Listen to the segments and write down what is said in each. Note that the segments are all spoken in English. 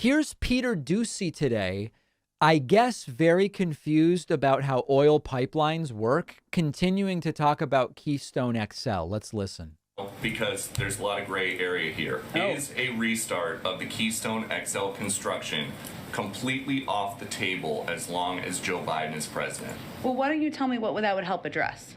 Here's Peter Doocy today, I guess very confused about how oil pipelines work, continuing to talk about Keystone XL. Let's listen. Because there's a lot of gray area here. Is a restart of the Keystone XL construction completely off the table as long as Joe Biden is president? Well, why don't you tell me what that would help address?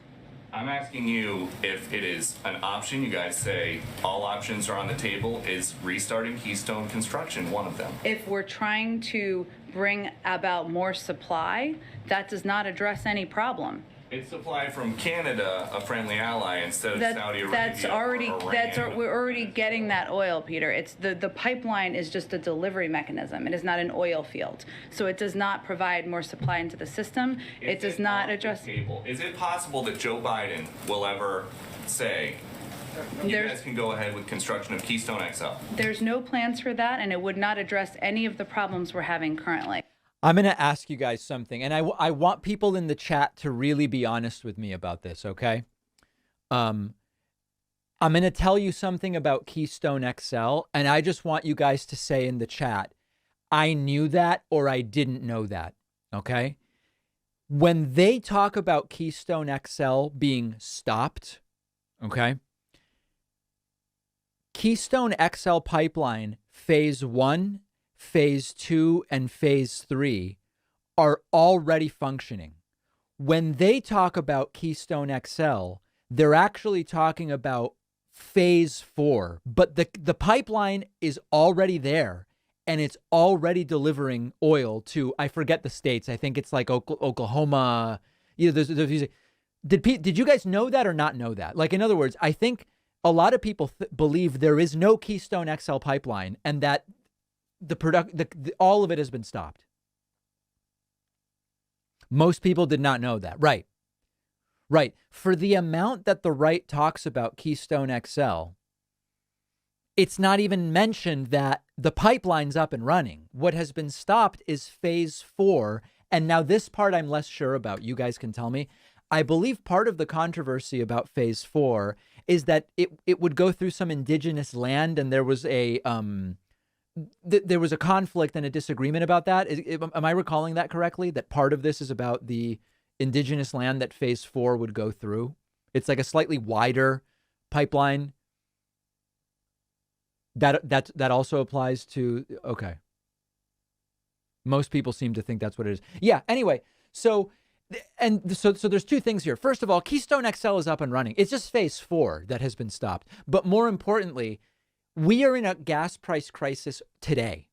I'm asking you if it is an option. You guys say all options are on the table. Is restarting Keystone construction one of them? If we're trying to bring about more supply, that does not address any problem. It's supply from Canada, a friendly ally, instead of Saudi Arabia. We're already getting that oil, Peter. It's the pipeline is just a delivery mechanism. It is not an oil field, so it does not provide more supply into the system. It does not address. Is it possible that Joe Biden will ever say, you guys can go ahead with construction of Keystone XL? There's no plans for that, and it would not address any of the problems we're having currently. I'm going to ask you guys something, and I want people in the chat to really be honest with me about this, okay? I'm going to tell you something about Keystone XL, and I just want you guys to say in the chat, I knew that or I didn't know that, okay? When they talk about Keystone XL being stopped, okay? Keystone XL pipeline phase 1, phase 2, and phase 3 are already functioning. When they talk about Keystone XL, they're actually talking about phase 4, but the pipeline is already there and it's already delivering oil to, I forget the states. I think it's like Oklahoma. You know, did you guys know that or not know that? Like, in other words, I think a lot of people believe there is no Keystone XL pipeline and that all of it has been stopped. Most people did not know that. Right. For the amount that the right talks about Keystone XL, it's not even mentioned that the pipeline's up and running. What has been stopped is phase 4. And now this part I'm less sure about. You guys can tell me. I believe part of the controversy about phase 4 is that it would go through some indigenous land, and there was a conflict and a disagreement about that. Am I recalling that correctly? That part of this is about the indigenous land that phase 4 would go through. It's like a slightly wider pipeline. That also applies to, okay. Most people seem to think that's what it is. Yeah. Anyway, so there's two things here. First of all, Keystone XL is up and running. It's just phase 4 that has been stopped. But more importantly, we are in a gas price crisis today.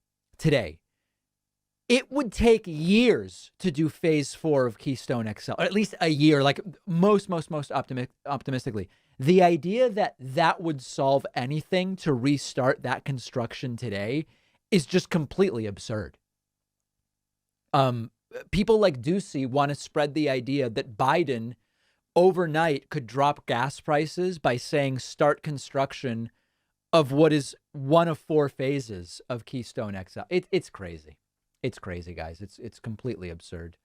It would take years to do phase 4 of Keystone XL, or at least a year, like most optimistically. The idea that would solve anything to restart that construction today is just completely absurd. People like Doocy want to spread the idea that Biden overnight could drop gas prices by saying start construction of what is one of 4 phases of Keystone XL. It's crazy. It's crazy, guys. It's completely absurd.